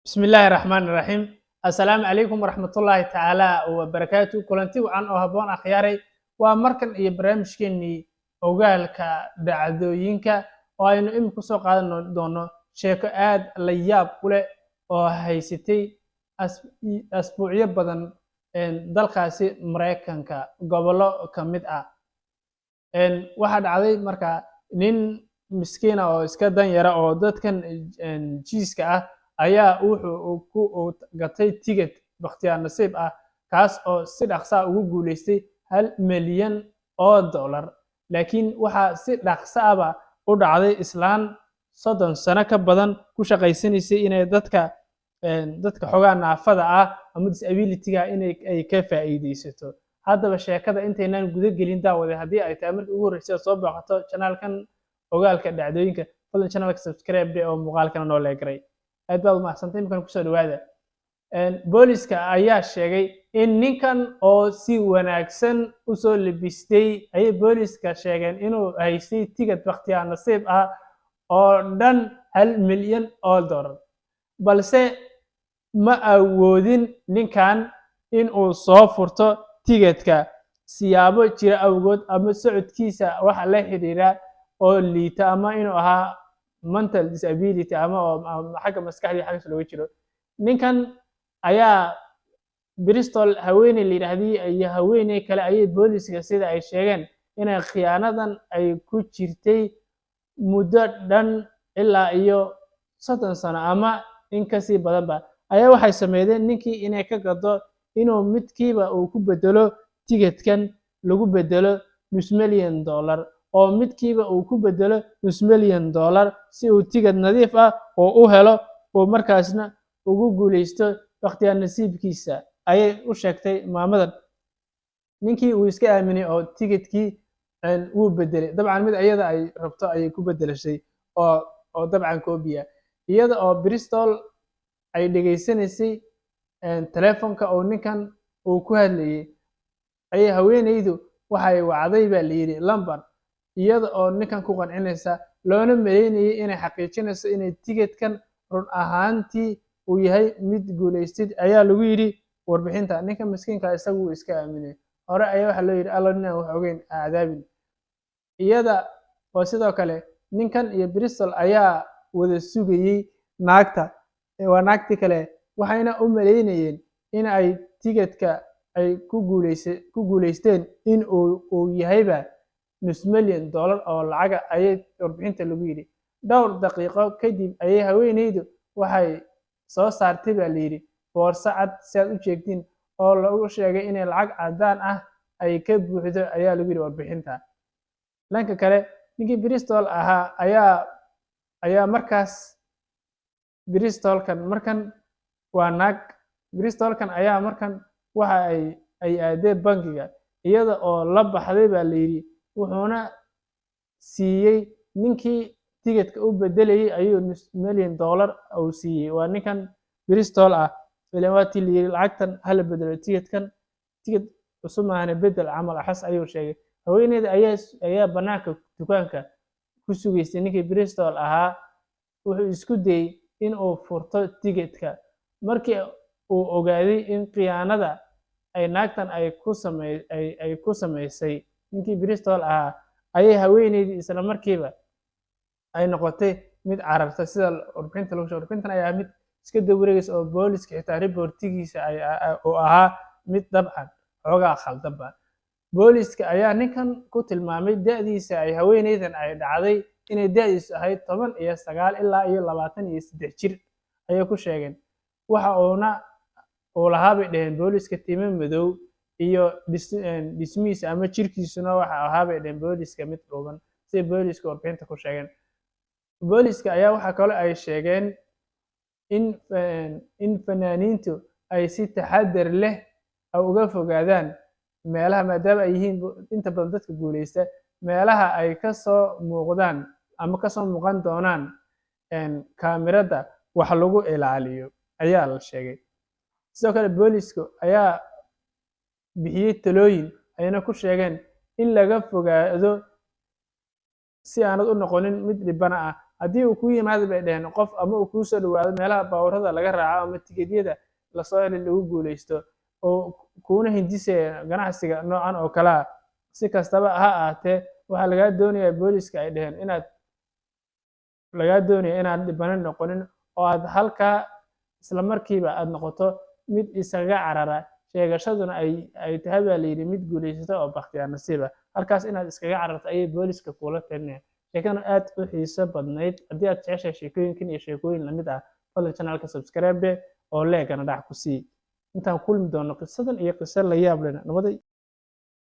بسم الله الرحمن الرحيم السلام عليكم ورحمة الله تعالى وبركاته كلنتي وعن هبون أخياري ومركن إيه برامجكني أوغالك دعدوينك وأنو إمكو سوق هذا دونو شيكو آد لياب كله وهيستي أسبوعية بدن dalkaasi Mareykanka gobollo ka mid ah waxa dhacday marka nin miskiin ah oo iska dan yara oo dadkan jiiska ah ayaa wuxuu ku gatay ticket bakhtiyaar nasiib ah kaas oo si dhaqso ah ugu guuleystay 1 milyan oo dollar laakiin waxa si dhaqso ah u dhacday islaan 30 sano ka badan ku shaqaysanaysay inay dadka xogaa naafada ah ama disability-ga ay ka faa'iideysato haddaba sheekada intaynaan guda gelin daawade haddii ay tahay markii ugu horreysay soo booqato channelkan ogaalka dhacdooyinka fadlan channelka subscribe oo muuqaalkana noo leegaray aad baad u mahadsantahay markaan kusoo dhawaada booliska ayaa sheegay in ninkan oo si wanaagsan u soo labistay ayay booliska sheegeen inuu haystay ticket bakhtiyaar nasiib ah oo dhan 1 milyan oo dollar balse ma awoodin ninkan in uu soo furto ticketka siyaabo jira awgood ama socodkiisa waxa la xiriira oo liita ama inuu ahaa mental disability ama xagga maskaxda xagga looga jiro ninkan ayaa Bristol haweeney la yiraahday iyo haweeney kale ayay booliska sida ay sheegeen inay khiyaanadan ay ku jirtay muddo dhan ilaa iyo 30 sano ama in ka sii badanba ayaa waxay sameeyeen ninkii inay ka gado inuu midkiiba uu ku bedelo ticketkan lagu bedelo $500,000 oo midkiiba uu ku bedelo $500,000 si uu ticket nadiif ah oo u helo oo markaasna ugu guuleysto bakhtiyaar nasiibkiisa ayay u sheegtay maamadan ninkii uu iska aaminay oo ticketkii uu bedelay dabcan mid ayada ay rabto ayay ku bedelashay oo dabcan koobiya iyada oo Bristol ay dhageysanaysay telefoonka oo ninkan uu ku hadlayay ay haweeneydu waxay wacday baa la yiri lambar iyada oo ninkan ku qancinaysa loona maleynayay inay xaqiijinayso inay ticketkan run ahaantii uu yahay mid guuleystay ayaa lagu yiri warbixinta ninkan miskiinka isagu iska aaminay hore ayaa waxa loo yiri alloona wax ogeyn aadaabin iyada oo sidoo kale ninkan iyo Bristol ayaa wada sugayay naagta waa naagti kale waxayna u maleynayeen in ay ticketka ay ku guuleysteen in uu yahayba $500,000 oo lacag ayay warbixinta lagu yiri dhowr daqiiqo kadib ayay haweeneydu waxay soo saartay baa la yiri boorso cad si aad u jeegtiin oo lagu sheegay in lacag cadaan ah ay ka buuxdo ayaa lagu yiri warbixinta dhanka kale ninkii Bristol ahaa ayaa markaas Bristolkan markan waa naag Bristolkan ayaa markan waxa ay aaday bangiga iyada oo la baxday baa la yiri wuxuuna siiyay ninkii ticketka u bedelayay ayuu $500,000 uu siiyay waa ninkan Bristol ah ilaa waa tii lacagtan hal bedelo ticket cusub maana bedel camal xas ayuu sheegay haweeneyda ayaa banaanka dukaanka ku sugaysay ninkii Bristol ahaa wuxuu isku dayay in uu furto ticketka markii uu ogaaday in khiyaanada ay naagtan ay ku sameysay ninkii Bristol ahaa ayay haweeneydii isla markiiba ay noqotay mid cararta sida warbixinta lagu sheegay warbixintan ayaa mid iska dawreegays oo booliska xitaa reportigiisa oo ahaa mid dabcan xogaa khaldanba booliska ayaa ninkan ku tilmaamay da'diisa ay haweeneydan ay dhacday inay da'diisu ahayd 19 ilaa iyo 23 jir ayay ku sheegeen waxa uu lahaa bay dhaheen booliska timo madow iyo dhismihiisa ama jirkiisuna waxa ahaa bay dhaheen booliska mid dhuuban si booliska warbixinta ku sheegeen booliska ayaa waxa kale ay sheegeen in fanaaniintu ay si taxadar leh uga fogaadaan meelaha maadaama ay yihiin inta badan dadka guuleysta meelaha ay ka soo muuqdaan ama ka soo muuqan doonaan kaamirada wax lagu ilaaliyo ayaa la sheegay sidoo kale booliska ayaa bixiyay talooyin ayna ku sheegeen in laga fogaado si aanad u noqonin mid dhibana ah haddii uu ku yimaado bay dhaheen qof ama uu kuu soo dhawaado meelaha baabuurada laga raaco ama tigidhyada lasoo heli lagu guulaysto oo kuuna hindisaya ganacsiga noocan oo kale ah si kastaba ha ahaatee waxaa lagaa doonayaa booliska ay dhaheen inaad dhibano noqonin oo aad halkaa isla markiiba aad noqoto mid isaga carara sheegashaduna ay tahay baa layidhi mid guulaysata oo bakhtiyaar nasiiba halkaas inaad iskaga cararto ayay booliska kula talinayaan sheekana aad u xiiso badnayd haddii aad jeceshahay sheekooyinkan iyo sheekooyin lamid ah fadlan channelka subscribe oo leegana dhac ku sii intaan kulmi doono qisadan iyo qiso la yaab leh nabaday